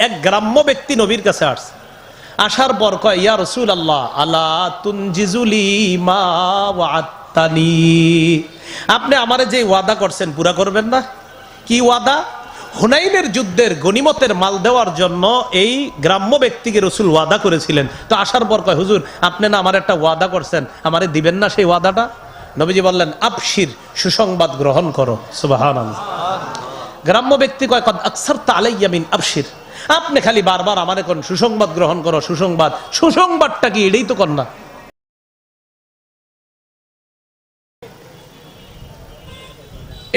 এক গ্রাম্য ব্যক্তি নবীর কাছে আসছে, আসার পর কয়, ইয়া রাসূলুল্লাহ আলা তুনজিজুলি মা ওয়া'আতানি, আপনি আমারে যে ওয়াদা করছেন পুরা করবেন না? কি ওয়াদা? হুনাইনের যুদ্ধের গনিমতের মাল দেওয়ার জন্য এই গ্রাম্য ব্যক্তিকে রাসূল ওয়াদা করেছিলেন। তো আসার পর কয়, হুজুর আপনি না আমার একটা ওয়াদা করছেন, আমারে দিবেন না সেই ওয়াদাটা? নবীজি বললেন, আবশির, সুসংবাদ গ্রহণ করো। সুবহানাল্লাহ। গ্রাম্য ব্যক্তি কয়, কদ আকসারতা আলাইয়া মিন আবশির, আপনি খালি বারবার আমারে কোন সুসংবাদ গ্রহণ করো, সুসংবাদ। সুসংবাদটা কি? এটাই তো কর না।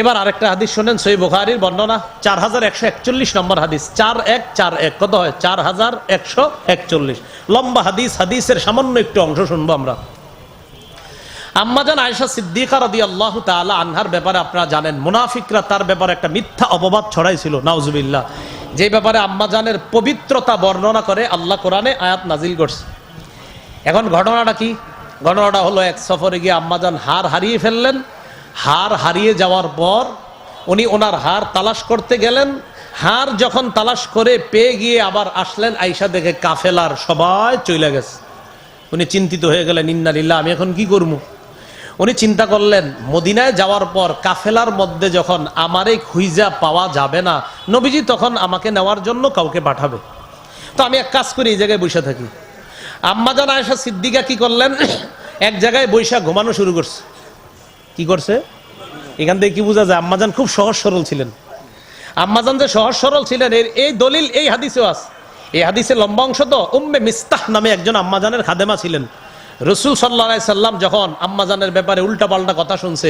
এবার আরেকটা হাদিস শুনেন, সহিহ বুখারীর বর্ণনা, 4141 নম্বর হাদিস। 4141 কত হয়? 4141, লম্বা হাদিস। হাদিসের সামান্য একটু অংশ শুনবো আমরা। আম্মাজান আয়েশা সিদ্দিকা রাদিয়াল্লাহু তাআলা আনহার ব্যাপারে আপনারা জানেন, মুনাফিকরা তার ব্যাপারে একটা মিথ্যা অপবাদ ছড়াইছিল, নাউজুবিল্লাহ, যে ব্যাপারে আম্মাজানের পবিত্রতা বর্ণনা করে আল্লাহ কোরআনে আয়াত নাজিল করছে। এখন ঘটনাটা কি? ঘটনাটা হলো, এক সফরে গিয়ে আম্মাজান হার হারিয়ে ফেললেন। হার হারিয়ে যাওয়ার পর উনি ওনার হার তালাশ করতে গেলেন। হার যখন তালাশ করে পেয়ে গিয়ে আবার আসলেন, আয়েশা দেখে কাফেলার সবাই চলে গেছে। উনি চিন্তিত হয়ে গেলেন, ইন্না লিল্লাহ, আমি এখন কি করবো? উনি চিন্তা করলেন, মদিনায় যাওয়ার পর কাফেলার মধ্যে যখন আমারে খুঁজা পাওয়া যাবে না, নবীজি তখন আমাকে নেওয়ার জন্য কাউকে পাঠাবে। তো আমি এক কাজ করি, এই জায়গায় বসে থাকি। আম্মাজান আয়েশা সিদ্দিকা কি করলেন? এক জায়গায় বৈশা ঘুমানো শুরু করছে। কি করছে? এখান থেকে কি বোঝা যায় আম্মাজান খুব সহজ সরল ছিলেন। আম্মাজান যে সহজ সরল ছিলেন এই দলিল এই হাদিসেও আছে। এই হাদিসের লম্বা অংশ তো, উম্মে মিস্তাহ নামে একজন আম্মাজানের খাদেমা ছিলেন। রাসূল সাল্লাল্লাহু আলাইহি সাল্লাম যখন আম্মাজানের ব্যাপারে উল্টাপাল্টা কথা শুনছে,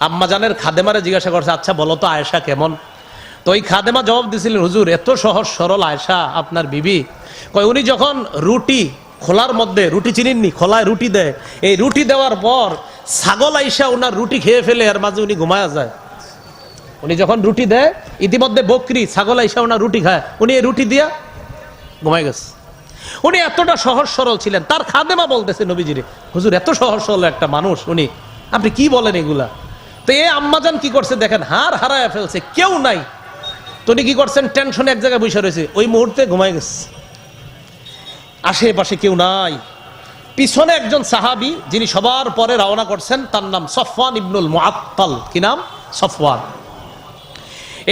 আম্মাজানের খাদেমারে জিজ্ঞাসা করছে, আচ্ছা বলো তো আয়েশা কেমন? তো ওই খাদেমা জবাব দিয়েছিলেন, হুজুর এত সহজ সরল আয়েশা আপনার বিবি। কয় উনি যখন রুটি খোলার মধ্যে, রুটি চিনেননি, খোলায় রুটি দেয়, এই রুটি দেওয়ার পর ছাগল আইসা ওনার রুটি খেয়ে ফেলে, এর মাঝে উনি ঘুমায়া যায়। উনি যখন রুটি দেয়, ইতিমধ্যে বকরি ছাগল আইসা ওনার রুটি খায়, উনি এই রুটি দিয়া ঘুমায় গেছে। উনি এতটা সহজ সরল ছিলেন। তার খাদেমা বলতেছে নবীজিরে, হুজুর এত সহজ সরল একটা মানুষ উনি, আপনি কি বলেন এগুলা? তো এই আম্মাজান কি করছে দেখেন, হার হারায় ফেলছে, কেউ নাই। তো উনি কি করছেন, টেনশনে এক জায়গায় বসে রয়েছে, ওই মুহূর্তে ঘুমায় গেছে। আশেপাশে কেউ নাই। পিছনে একজন সাহাবী, যিনি সবার পরে রওনা করছেন, তার নাম সফওয়ান ইবনুল মুআত্তাল। কি নাম? সফওয়ান।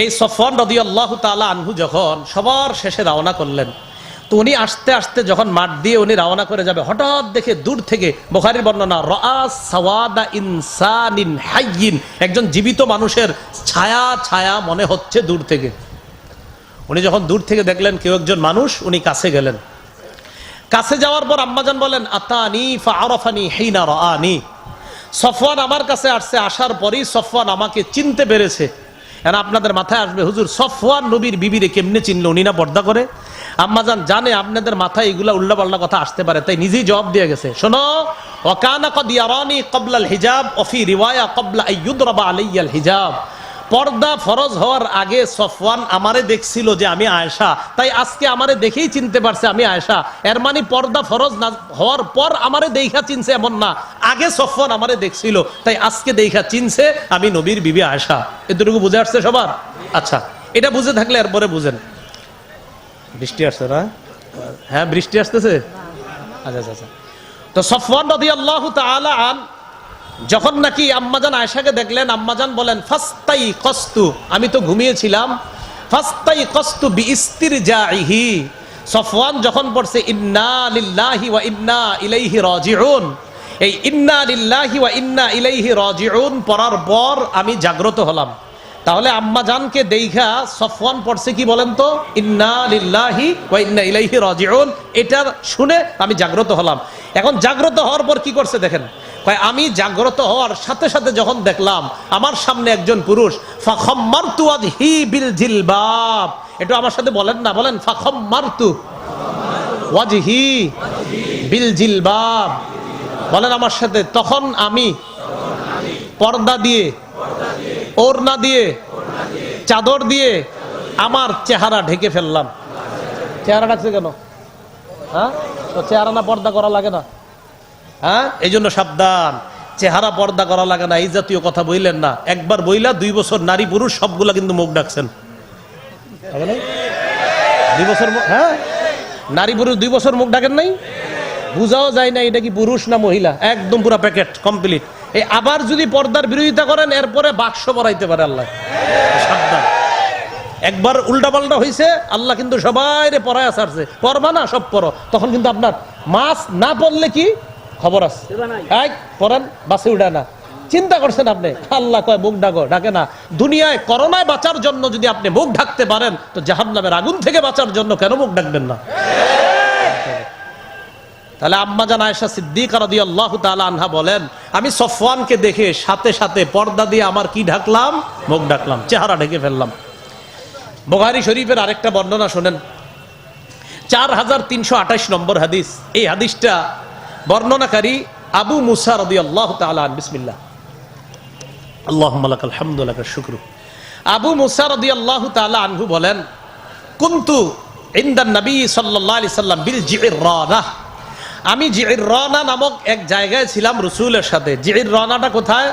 এই সফওয়ান রাদিয়াল্লাহু তাআলা আনহু যখন সবার শেষে রওনা করলেন, তো উনি আস্তে আস্তে যখন মাঠ দিয়ে উনি রওনা করে যাবে, হঠাৎ দেখে দূর থেকে, বুখারীর বর্ণনা, রাআস সাওয়াদা ইনসানিন হাইয়িন, একজন জীবিত মানুষের ছায়া ছায়া মনে হচ্ছে দূর থেকে। উনি যখন দূর থেকে দেখলেন কেউ একজন মানুষ, উনি কাছে গেলেন। কাছে যাওয়ার পর আম্মাজান বলেন, আতানি ফাআরাফানি হিনা রাআনি, সফওয়ান আমার কাছে আসছে, আসার পরেই সফওয়ান আমাকে চিনতে পেরেছে। এখন আপনাদের মাথায় আসবে, হুজুর সফওয়ান নবীর বিবিরে কেমনে চিনল? উনি না পর্দা করে? আম্মাজান জানে আপনাদের মাথায় এগুলা উল্টাপাল্টা কথা আসতে পারে, তাই নিজেই জবাব দিয়ে গেছে, শোনো, ওয়াকানা কদ ইয়ারানি ক্বাবলাল হিজাব ওয়া ফি রিওয়ায়া ক্বাবলা আইয়ুদরাবা আলাইয়াল হিজাব, পর্দা ফরজ হওয়ার আগে সফওয়ান আমারে দেখছিল যে আমি আয়েশা, তাই আজকে আমারে দেখেই চিনতে পারছে আমি আয়েশা। এর মানে পর্দা ফরজ না হওয়ার পর আমারে দেখা চিনছে এমন না, আগে সফওয়ান আমারে দেখছিল, তাই আজকে দেখা চিনছে আমি নবীর বিবি আয়েশা। এতটুকু বুঝে আসছে সবার? আচ্ছা, এটা বুঝে থাকলে এরপরে বুঝেন। বৃষ্টি আসছে না? হ্যাঁ বৃষ্টি আসতেছে। আচ্ছা আচ্ছা। তো সফওয়ান রাদিয়াল্লাহু তাআলা আন যখন নাকি আম্মাজান আয়েশাকে দেখলেন, আম্মাজান বলেন, ফাস্তাই কস্তু, আমি তো ঘুমিয়েছিলাম, ফাস্তাই কস্তু বিইস্তিরজাইহি, সফওয়ান যখন পড়ছে ইন্না লিল্লাহি ওয়া ইন্না ইলাইহি রাজিউন, এই ইন্না লিল্লাহি ওয়া ইন্না ইলাইহি রাজিউন পড়ার পর আমি জাগ্রত হলাম। তাহলে আম্মাজানকে দেইখা সফওয়ান পড়ছে কি বলেন তো? ইন্না লিল্লাহি ওয়া ইন্না ইলাইহি রাজিউন, এটা শুনে আমি জাগ্রত হলাম। এখন জাগ্রত হওয়ার পর কি করছে দেখেন, আমি জাগ্রত হওয়ার সাথে সাথে যখন দেখলাম আমার সামনে একজন পুরুষ, ফাখাম্মারতু ওয়াজহি বিল জিলবাব, এটা আমার সাথে বলেন না, বলেন ফাখাম্মারতু ওয়াজহি বিল জিলবাব, বলেন আমার সাথে, তখন আমি পর্দা দিয়ে, ওড়না দিয়ে, চাদর দিয়ে আমার চেহারা ঢেকে ফেললাম। চেহারা ঢাকছে কেন? হ্যাঁ, তো চেহারা না পর্দা করা লাগে না? হ্যাঁ, এই জন্য সাবধান, চেহারা পর্দা করা লাগে না এই জাতীয় কথা বইলেন না। একবার বইলা 2 বছর নারী পুরুষ সবগুলা কিন্তু মুখ ডাকছেন। 2 বছর, হ্যাঁ, নারী পুরুষ 2 বছর মুখ ঢাকেন নাই, বুঝাও যায় না এটা কি পুরুষ না মহিলা, একদম পুরো প্যাকেট কমপ্লিট। এই আবার যদি পর্দার বিরোধিতা করেন এরপরে বাক্স বড়াইতে পারে আল্লাহ, সাবধান। একবার উল্টা পাল্টা হয়েছে আল্লাহ কিন্তু সবাই রে পড়ায় ছাড়ছে, পড়বা না সব পড়ো, তখন কিন্তু আপনার মাছ না পড়লে কি খবর আছে, পড়েন বাসে উঠে না, চিন্তা করছেন আপনি, আল্লাহ কয় মুখ ঢাকো, ডাকে না। দুনিয়ায় করোনায় বাঁচার জন্য যদি আপনি মুখ ঢাকতে পারেন, তো জাহান্নামের আগুন থেকে বাঁচার জন্য কেন মুখ ঢাকবেন না? তাহলে আম্মা জান আয়েশা সিদ্দিকা রাদিয়াল্লাহু তাআলা আনহা বলেন, আমি সফওয়ানকে দেখে সাথে সাথে পর্দা দিয়ে আমার কি ঢাকলাম, মুখ ঢাকলাম, চেহারা ঢেকে ফেললাম। বুখারী শরীফের আরেকটা বর্ণনা শুনেন, 4328 নম্বর হাদিস। এই হাদিসটা বর্ণনাকারী আবু মুসা রাদিয়াল্লাহু তাআলা আনহু, বিসমিল্লাহ, আল্লাহুম্মা লাকাল হামদু লাকাশ শুকরু। আবু মুসা রাদিয়াল্লাহু তাআলা আনহু বলেন, কুনতু ইনদান নবী সাল্লাল্লাহু আলাইহি সাল্লাম বিল জিররানা, আমি জিররানা নামক এক জায়গায় ছিলাম রাসূলের সাথে। জিররানাটা কোথায়?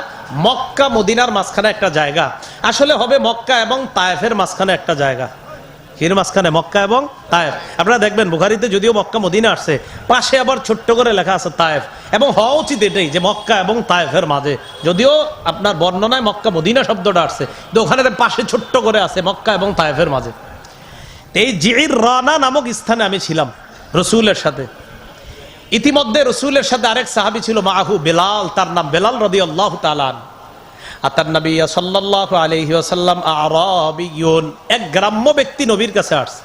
মক্কা মদিনার মাঝখানে একটা জায়গা, আসলে হবে মক্কা এবং তায়েফের মাঝখানে একটা জায়গা। এর মাঝখানে মক্কা এবং তায়েফ। আপনারা দেখবেন বুখারীতে যদিও মক্কা মদিনা আসছে, পাশে আবার ছোট্ট করে লেখা আছে তায়েফ, এবং হওয়া উচিত এটাই যে মক্কা এবং তায়েফের মাঝে, যদিও আপনার বর্ণনায় মক্কা মদিনা শব্দটা আসছে, তো ওখানে পাশে ছোট্ট করে আছে মক্কা এবং তায়েফের মাঝে। এই জিররানা নামক স্থানে আমি ছিলাম রাসূলের সাথে। ইতিমধ্যে রাসূলের সাথে আরেক সাহাবী ছিল, মাহু বেলাল, তার নাম বেলাল রাদিয়াল্লাহু তাআলা আনহু। আতান নবী সাল্লাল্লাহু আলাইহি ওয়াসাল্লাম আরাবিয়ুন, এক গ্রাম্য ব্যক্তি নবীর কাছে আসছে।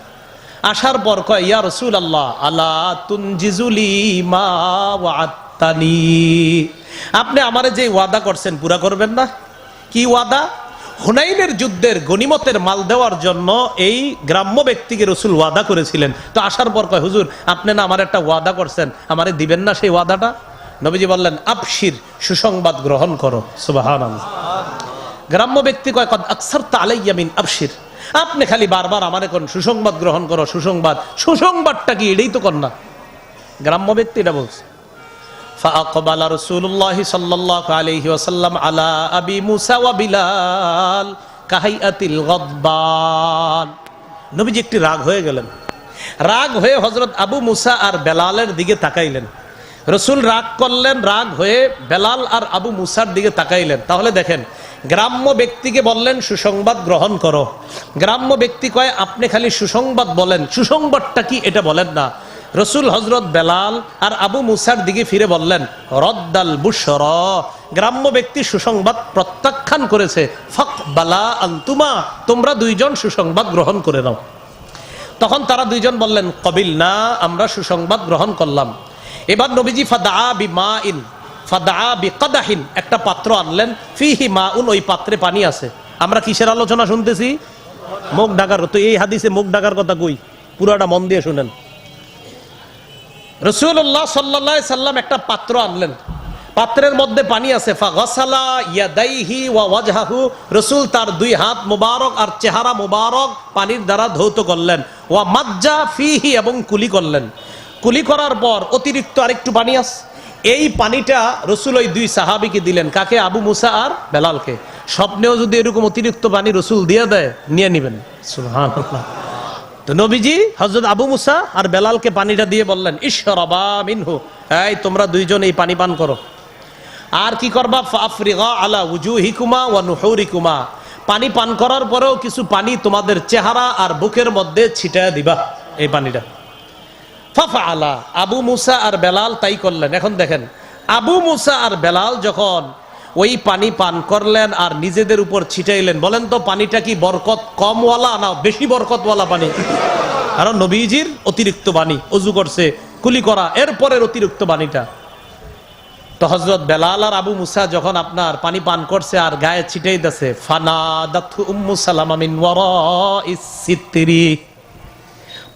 আসার পর কয়, ইয়া রাসূলুল্লাহ আলা তুনজিজুলি মা ওয়া'আতানি, আপনি আমারে যে ওয়াদা করছেন পুরা করবেন না? কি ওয়াদা? হুনাইনের যুদ্ধের গনিমতের মাল দেওয়ার জন্য এই গ্রাম্য ব্যক্তিকে রাসূল ওয়াদা করেছিলেন। তো আসার পর কয়, হুজুর আপনি না আমার একটা ওয়াদা করছেন, আমারে দিবেন না সেই ওয়াদাটা? নবীজি বললেন, আবশির, সুসংবাদ গ্রহণ করো। সুবহানাল্লাহ। গ্রাম্য ব্যক্তি কয়, কদ আকসারতা আলাইয়া মিন আবশির, আপনি খালি বারবার আমারে কোন সুসংবাদ গ্রহণ করো, সুসংবাদ, সুসংবাদটা কি এটাই তো কর না। গ্রাম্য ব্যক্তি এটা বলছে। ফাআকবালা রাসূলুল্লাহ সাল্লাল্লাহু আলাইহি ওয়াসাল্লাম আলা আবি মুসা ওয়া বিলাল কাহাইয়াতিল গদবান, নবীজি একটু রাগ হয়ে গেলেন। রাগ হয়ে হযরত আবু মুসা আর বেলালের দিকে তাকাইলেন। রসুল রাগ করলেন, রাগ হয়ে বেলাল আর আবু মুসার দিকে তাকাইলেন। তাহলে দেখেন, গ্রাম্য ব্যক্তিকে বললেন সুসংবাদ গ্রহণ করো, গ্রাম্য ব্যক্তি কয় আপনি খালি সুসংবাদ বলেন, সুসংবাদটা কি এটা বলেন না। রসুল হযরত বেলাল আর আবু মুসার দিকে ফিরে বললেন, রদ্দাল বুশরা, গ্রাম্য ব্যক্তি সুসংবাদ প্রত্যাখ্যান করেছে, ফাকবালা আনতুমা, তোমরা দুইজন সুসংবাদ গ্রহণ করে নাও। তখন তারা দুইজন বললেন, কবিলনা, আমরা সুসংবাদ গ্রহণ করলাম। এবার নবীজি ফাদা বিমাইন, ফাদা বিকাদাহিন, একটা পাত্র আনলেন, ফিহি মাউন, ওই পাত্রে পানি আছে। আমরা কিসের আলোচনা শুনতেছি? মুখ ঢাকার। তো এই হাদিসে মুখ ঢাকার কথা কই? পুরাটা মন দিয়ে শুনেন। রাসূলুল্লাহ সাল্লাল্লাহু আলাইহি সাল্লাম একটা পাত্র আনলেন, পাত্রের মধ্যে পানি আছে। ফাগাসালা ইয়াদাইহি ওয়া ওয়াজহাহু, রাসূল তার দুই হাত মুবারক আর চেহারা মুবারক পানির দ্বারা ধৌত করলেন। ওয়া মাজ্জা ফিহি, এবং কুলি করলেন। কুলি করার পর অতিরিক্ত আরেকটু পানি আছে, এই পানিটা রসুল ওই দুই সাহাবীকে দিলেন। কাকে? আবু মুসা আর বেলালকে। স্বপ্নেও যদি এরকম অতিরিক্ত পানি রসুল দিয়ে দেয়, নিয়ে নিবেন। সুবহানাল্লাহ। তো নবীজি হযরত আবু মুসা আর বেলালকে পানিটা দিয়ে বললেন, ইশরাবা মিনহু, এই তোমরা দুইজন এই পানি পান করো। আর কি করবা? ফাফরিগা আলা উজুহিকুমা ওয়া নুহুরিকুমা, পানি পান করার পরেও কিছু পানি তোমাদের চেহারা আর বুকের মধ্যে ছিটায় দিবা এই পানিটা। ফাফআলা, আবু মুসা আর বেলাল তাই করলেন। এখন দেখেন, আবু মুসা আর বেলাল যখন ওই পানি পান করলেন আর নিজেদের উপর ছিটাইলেন, বলেন তো পানিটা কি বরকত কমওয়ালা না বেশি বরকতওয়ালা পানি? কারণ নবীজির অতিরিক্ত পানি, অজু করছে, কুলি করা, এরপরের অতিরিক্ত পানিটা। তো হযরত বেলাল আর আবু মুসা যখন আপনার পানি পান করছে আর গায়ে ছিটাইতেছে, ফানাদাতু উম্মু সালামা মিন ওয়ারাইস সিত্রি,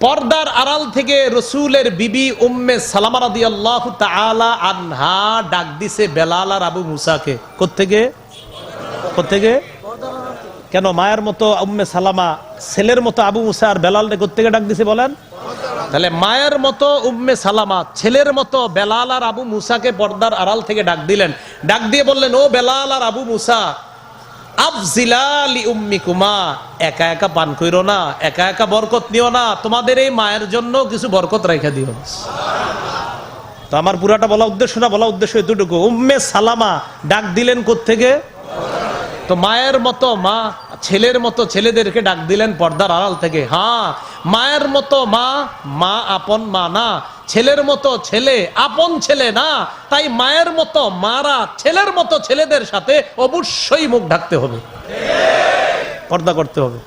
পর্দার আড়াল থেকে রসুলের বিবি উম্মে সালামা রাদিয়াল্লাহু তাআলা আনহা ডাক দিছে বেলাল আর আবু মুসাকে। কোত্থেকে? কেন মায়ের মতো উম্মে সালামা, ছেলের মতো আবু মুসা আর বেলালকে কোত্থেকে ডাক দিছে বলেন? তাহলে মায়ের মতো উম্মে সালামা, ছেলের মতো বেলাল আর আবু মুসাকে পর্দার আড়াল থেকে ডাক দিলেন। ডাক দিয়ে বললেন, ও বেলাল আর আবু মুসা, আফজিলা লি উম্মিকুমা, একা একা পান কইরো না, একা একা বরকত নিও না, তোমাদের এই মায়ের জন্য কিছু বরকত রাইখা দিও। তো আমার পুরাটা বলা উদ্দেশ্য না, বলা উদ্দেশ্য এতটুকু, উম্মে সালামা ডাক দিলেন কোত্থেকে? তো মায়ের মতো মা, ছেলের মতো ছেলেদেরকে ডাক দিলেন পর্দার আড়াল থেকে। হ্যাঁ, মায়ের মতো মা, মা আপন মা না, ছেলের মতো ছেলে আপন ছেলে না, তাই মায়ের মতো মারা ছেলের মতো ছেলেদের সাথে অবশ্যই মুখ ঢাকতে হবে, পর্দা করতে হবে।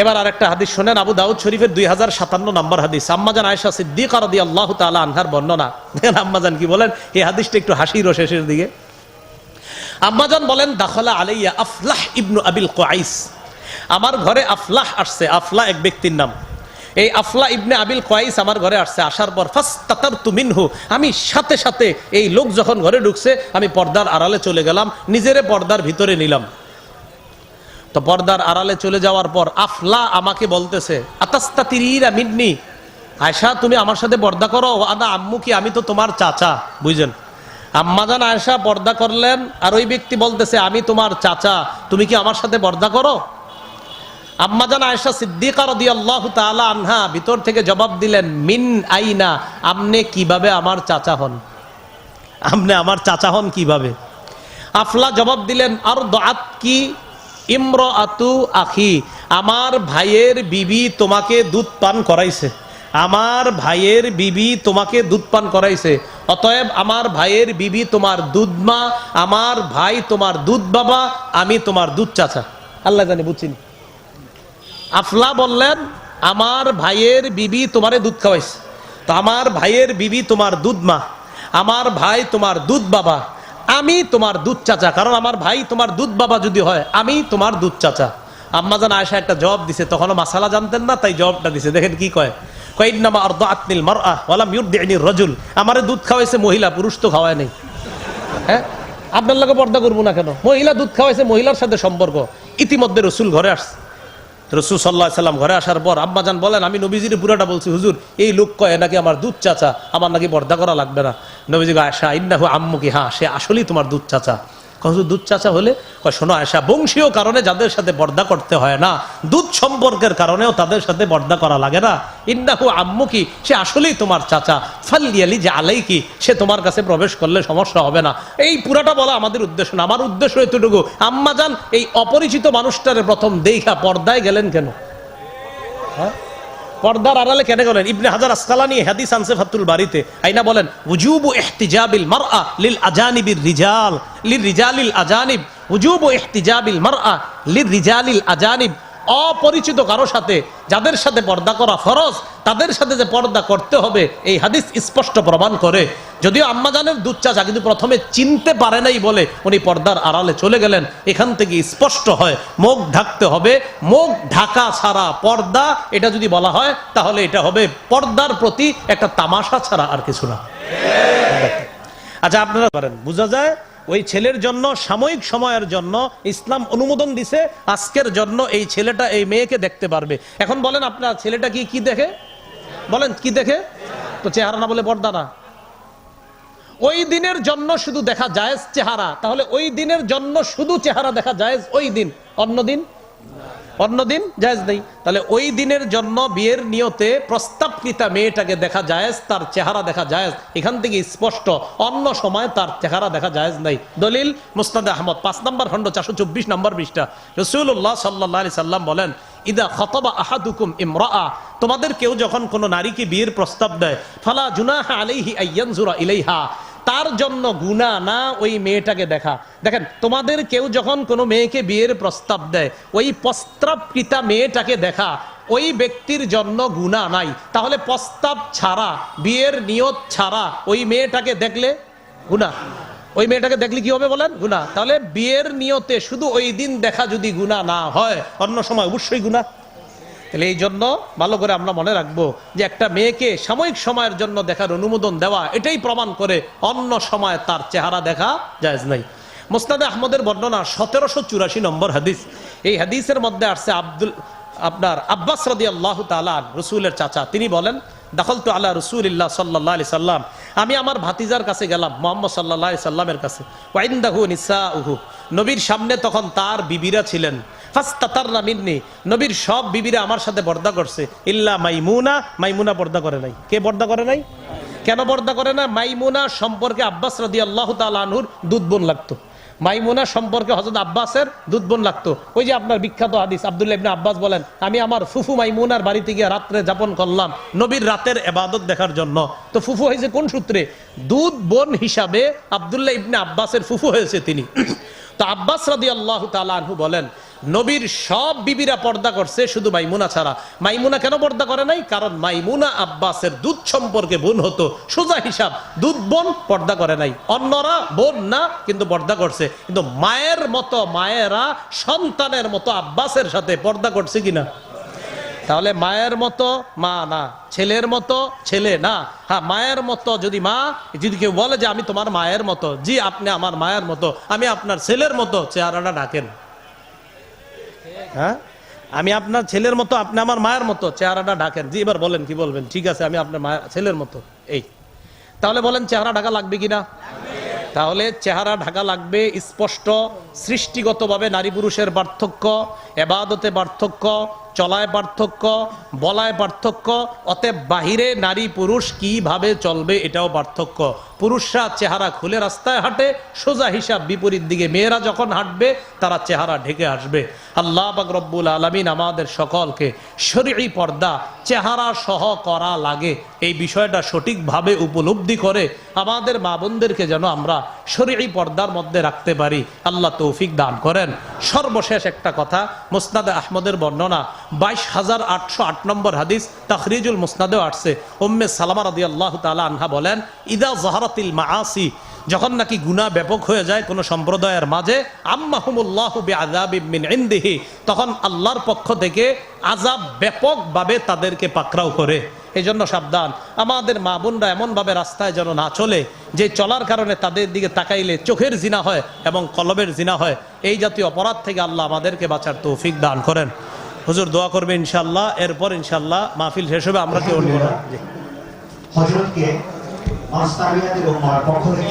এবার আরেকটা হাদিস শোনেন, আবু দাউদ শরীফের 2057 নম্বর হাদিস, আম্মাজান আয়েশা সিদ্দিকা রাদিয়াল্লাহু তাআলা আনহার বর্ণনা। দেখেন আম্মাজান কি বলেন, এই হাদিসটা একটু হাসিরও শেষের দিকে। আম্মাজান বলেন, দাখালা আলাইয়া আফলাহ ইবনু আবিল কুআইস, আমার ঘরে আফলাহ আসছে। আফলাহ এক ব্যক্তির নাম। এই আফলাহ ইবনে আবিল কুআইস আমার ঘরে আসছে। আসার পর ফাসতাতারতু মিনহু, আমি সাথে সাথে এই লোক যখন ঘরে ঢুকছে আমি পর্দার আড়ালে চলে গেলাম, নিজেরে পর্দার ভিতরে নিলাম। তো পর্দার আড়ালে চলে যাওয়ার পর আফলা আমাকে বলতেছে, আতাস্তাতিরিরা মিন্নি, আয়েশা তুমি আমার সাথে পর্দা করো, আদা আম্মু কি, আমি তো তোমার চাচা। বুঝলেন, আম্মাজান আয়েশা পর্দা করলেন, আর ওই ব্যক্তি বলতেছে আমি তোমার চাচা, তুমি কি আমার সাথে পর্দা করো? আম্মাজান আয়েশা সিদ্দিকা রাদিয়াল্লাহু তাআলা আনহা ভিতর থেকে জবাব দিলেন, মিন আইনা, আপনি কিভাবে আমার চাচা হন? আপনি আমার চাচা হন কিভাবে? আফলা জবাব দিলেন, আর দাআত কি ইমরাআতু আখি, আমার ভাইয়ের বিবি তোমাকে দুধ পান করাইছে, আমার ভাইয়ের বিবি তোমাকে দুধ পান করাইছে, অতএব আমার ভাইয়ের বিবি তোমার দুধ মা, আমার ভাই তোমার দুধ বাবা, আমি তোমার দুধ চাচা। আল্লাহ জানে, বুঝছেন? আফলা বললেন, আমার ভাইয়ের বিবি তোমারে দুধ খাওয়াইছে, তো আমার ভাইয়ের বিবি তোমার দুধ মা, আমার ভাই তোমার দুধ বাবা, আমি তোমার দুধ চাচা। কারণ আমার ভাই তোমার দুধ বাবা যদি হয়, আমি তোমার দুধ চাচা। আম্মাজান আয়েশা একটা জবাব দিছে, তখনও মাসালা জানতেন না, তাই জবাবটা দিছে। দেখেন কি কয়, কইন্নামা আরদাআতনিল মারআ ওয়ালাম ইউরদিনির রাজুল, আমারে দুধ খাওয়াইছে মহিলা, পুরুষ তো খাওয়ায় নাই। হ্যাঁ, আপনার লগে পর্দা করবো না কেন? মহিলা দুধ খাওয়াইছে, মহিলার সাথে সম্পর্ক। ইতিমধ্যে রসুল ঘরে আসছে। রসুল সাল্লাল্লাহু আলাইহি সাল্লাম ঘরে আসার পর আম্মাজান বলেন, আমি নবীজির পুরাটা বলছি, হুজুর এই লোক কয় নাকি আমার দুধ চাচা, আমার নাকি পর্দা করা লাগবে না। নবীজি আয়েশা ইন্নাহু আম্মুকি, হ্যাঁ সে আসলেই তোমার দুধ চাচা। হুজুর দুধ চাচা হলে? কয় শোনো আয়েশা, বংশীয় কারণে যাদের সাথে পর্দা করতে হয় না, দুধ সম্পর্কের কারণেও তাদের সাথে পর্দা করা লাগে না। ইন্নাহু আম্মুকি, সে আসলেই তোমার চাচা। ফালিয়ালি যে আলাইকি, সে তোমার কাছে প্রবেশ করলে সমস্যা হবে না। এই পুরাটা বলা আমাদের উদ্দেশ্য না, আমার উদ্দেশ্য এতটুকু, আম্মাজান এই অপরিচিত মানুষটারে প্রথম দেখা পর্দায় গেলেন কেন? হ্যাঁ, পর্দার আড়ালে কেন গেলেন? ইবনে হাজার আসকালানী হাদিস আনছে ফাতুল বারিতে, আইনা বলেন, উজুবু ইহতিজাবিল মারআ লিল আজানিবির রিজাল, লিল রিজালিল আজানিব, উজুবু ইহতিজাবিল মারআ লিল রিজালিল আজানিব। অপরিচিত কারো সাথে যাদের সাথে পর্দা করা ফরজ, তাদের সাথে যে পর্দা করতে হবে, এই হাদিস স্পষ্ট প্রমাণ করে। যদিও আম্মাজানের দুধ চাচা, কিন্তু প্রথমে চিনতে পারে নাই বলে উনি পর্দার আড়ালে চলে গেলেন। এখান থেকে স্পষ্ট হয় মুখ ঢাকতে হবে। মুখ ঢাকা ছাড়া পর্দা, এটা যদি বলা হয় তাহলে এটা হবে পর্দার প্রতি একটা তামাশা ছাড়া আর কিছু না। আচ্ছা, আপনারা পারেন, বোঝা যায় ওই ছেলের জন্য সাময়িক সময়ের জন্য ইসলাম অনুমোদন দিছে, আজকের জন্য এই ছেলেটা এই মেয়েকে দেখতে পারবে। এখন বলেন আপনার ছেলেটা কি দেখে? বলেন কি দেখে? তো চেহারা না বলে পর্দা না। ওই দিনের জন্য শুধু দেখা জায়েজ চেহারা, তাহলে ওই দিনের জন্য শুধু চেহারা দেখা জায়েজ ওই দিন, অন্য দিন জায়েজ নেই। তাহলে ওই দিনের জন্য বিয়ের নিয়তে প্রস্তাবকৃতা মেয়েটাকে দেখা জায়েজ, তার চেহারা দেখা জায়েজ, এখান থেকে স্পষ্ট। অন্য সময় তার চেহারা দেখা জায়েজ নাই। দলিল মুসনাদে আহমদ 5 নম্বর খণ্ড 424 নম্বর পৃষ্ঠা। রাসূলুল্লাহ সাল্লাল্লাহু আলাইহি সাল্লাম বলেন, ইদা খাতাবা আহাদুকুম ইমরাআ, তোমাদের কেউ যখন কোন নারীকে বিয়ের প্রস্তাব দেয়, ফালা জুনাহা আলাইহি আইয়ানজুরা ইলাইহা, তার জন্য গুনাহ না ওই মেয়েটাকে দেখা। দেখেন, তোমাদের কেউ যখন কোনো মেয়েকে বিয়ের প্রস্তাব দেয়, ওই প্রস্তাবকৃতা মেয়েটাকে দেখা ওই ব্যক্তির জন্য গুনাহ নাই। তাহলে প্রস্তাব ছাড়া, বিয়ের নিয়ত ছাড়া ওই মেয়েটাকে দেখলে গুনাহ। ওই মেয়েটাকে দেখলে কি হবে বলেন? গুনাহ। তাহলে বিয়ের নিয়তে শুধু ওই দিন দেখা যদি গুনাহ না হয়, অন্য সময় অবশ্যই গুনাহ। তাহলে এই জন্য ভালো করে আমরা মনে রাখবো যে একটা মেয়েকে সাময়িক সময়ের জন্য দেখার অনুমোদন দেওয়া, এটাই প্রমাণ করে অন্য সময় তার চেহারা দেখা জায়েজ নাই। মুসনাদে আহমদের বর্ণনা 1784 নম্বর হাদিস। এই হাদিসের মধ্যে আসছে আব্বাস রাদিয়াল্লাহু তাআলা রাসূলের চাচা, তিনি বলেন, দাখালতু আলা রাসূলিল্লাহ সাল্লাল্লাহু আলাইহি সাল্লাম, আমি আমার ভাতিজার কাছে গেলাম, মুহাম্মদ সাল্লাল্লাহু আলাইহি সাল্লামের কাছে। ওয়া ইনদাহু নিসাউহু, নবীর সামনে তখন তার বিবিরা ছিলেন। ফাস্তাতারনা মিন্নি, নবীর সব বিবিরা আমার সাথে পর্দা করছে, ইল্লা মাইমুনা, মাইমুনা পর্দা করে নাই। কে পর্দা করে নাই? কেন পর্দা করে না? মাইমুনা সম্পর্কে আব্বাস রাদিয়াল্লাহু তাআলা আনহুর দুধ বোন লাগতো। মাইমুনা সম্পর্কে হযরত আব্বাসের দুধ বোন লাগতো। ওই যে আপনার বিখ্যাত হাদিস, আব্দুল্লাহ ইবনে আব্বাস বলেন, আমি আমার ফুফু মাইমুনার বাড়িতে গিয়ে রাত্রে যাপন করলাম নবীর রাতের ইবাদত দেখার জন্য। তো ফুফু হয়েছে কোন সূত্রে? দুধ বোন হিসাবে আব্দুল্লাহ ইবনে আব্বাসের ফুফু হয়েছে তিনি। তো আব্বাস রাদিয়াল্লাহু তাআলা আনহু বলেন, নবীর সব বিবিরা পর্দা করছে, শুধু মাইমুনা ছাড়া। মাইমুনা কেন পর্দা করে নাই? কারণ মাইমুনা আব্বাসের দুধ সম্পর্কে বোন হতো, সোজা হিসাব, দুধ বোন পর্দা করে নাই। অন্যরা বোন না, কিন্তু পর্দা করছে। কিন্তু মায়ের মতো, মায়েরা সন্তানের মতো আব্বাসের সাথে পর্দা করছে কিনা? তাহলে মায়ের মতো মা না, ছেলের মতো ছেলে না। হ্যাঁ, মায়ের মতো যদি মা, যদি কেউ বলে যে আমি তোমার মায়ের মতো, জি আপনি আমার মায়ের মতো, আমি আপনার ছেলের মতো, চেহারাটা ঢাকেন। হ্যাঁ, আমি আপনার ছেলের মতো, আপনি আমার মায়ের মতো, চেহারাটা ঢাকেন। জি, এবার বলেন কি বলবেন? ঠিক আছে, আমি আপনার মায়ের ছেলের মতো। এই তাহলে বলেন চেহারা ঢাকা লাগবে কিনা? তাহলে চেহারা ঢাকা লাগবে স্পষ্ট। সৃষ্টিগতভাবে নারী পুরুষের পার্থক্য, ইবাদতে পার্থক্য, চলায় পার্থক্য, বলায় পার্থক্য। অতএব বাহিরে নারী পুরুষ কিভাবে চলবে এটাও পার্থক্য। পুরুষরা চেহারা খুলে রাস্তায় হাঁটে, সোজা হিসাব বিপরীত দিকে মেয়েরা যখন হাঁটবে তারা চেহারা ঢেকে আসবে। আল্লাহ পাক রব্বুল আলামিন আমাদের সকলকে শরঈ পর্দা চেহারা সহ করা লাগে এই বিষয়টা সঠিকভাবে উপলব্ধি করে আমাদের মা বোনদেরকে যেন আমরা শরঈ পর্দার মধ্যে রাখতে পারি, আল্লাহ তৌফিক দান করেন। সর্বশেষ একটা কথা, মুসনাদে আহমদের বর্ণনা 22,808 নম্বর হাদিস, তাখরিজুল মুসনাদেও আসছে। উম্মে সালামা রাদিয়াল্লাহু তাআলা আনহা বলেন, ইদা যাহারাতিল মাআসি, যখন নাকি গুনাহ ব্যাপক হয়ে যায় কোন সম্প্রদায়ের মাঝে, আম্মাহুমুল্লাহু বিআযাবিম মিন ইনদিহি, তখন আল্লাহর পক্ষ থেকে আযাব ব্যাপকভাবে তাদেরকে পাকড়াও করে। এই জন্য সাবধান, আমাদের মা বোনরা এমনভাবে রাস্তায় যেন না চলে যে চলার কারণে তাদের দিকে তাকাইলে চোখের জিনা হয় এবং কলবের জিনা হয়। এই জাতীয় অপরাধ থেকে আল্লাহ আমাদেরকে বাঁচার তৌফিক দান করেন। হুজুর দোয়া করবে ইনশাআল্লাহ, এরপর ইনশাআল্লাহ মাহফিল শেষ হবে। আমরা কি অন্য হযরতকে মাস্তারিয়াতের পক্ষ থেকে